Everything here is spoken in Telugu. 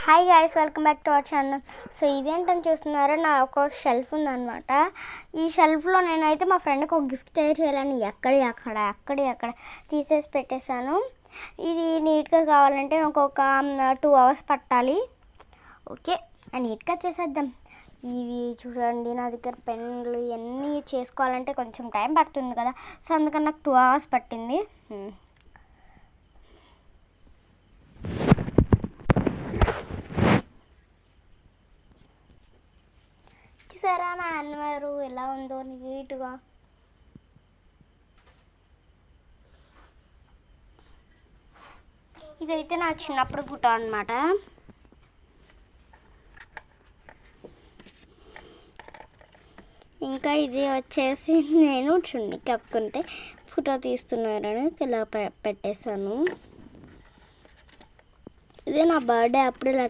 Hi guys, welcome back to our channel. So ఇదేంటని చూస్తున్నారో, నా ఒక షెల్ఫ్ ఉందన్నమాట. ఈ షెల్ఫ్లో నేనైతే మా ఫ్రెండ్కి ఒక గిఫ్ట్ చేయాలని అక్కడ తీసేసి పెట్టేశాను. ఇది నీట్గా కావాలంటే ఒక 2 hours పట్టాలి. ఓకే, నీట్గా చేసేద్దాం. ఇవి చూడండి, నా దగ్గర పెన్నులు ఇవన్నీ చేసుకోవాలంటే కొంచెం టైం పడుతుంది కదా. సో అందుకని నాకు 2 hours పట్టింది. చూసారా నా అన్నవారు ఎలా ఉందో నీట్గా. ఇదైతే నా చిన్నప్పుడు ఫోటో అన్నమాట. ఇంకా ఇది వచ్చేసి నేను చున్నీ కప్పుకుంటే ఫోటో తీస్తున్నారని ఇలా పెట్టేశాను. ఇది నా బర్త్డే అప్పుడు ఇలా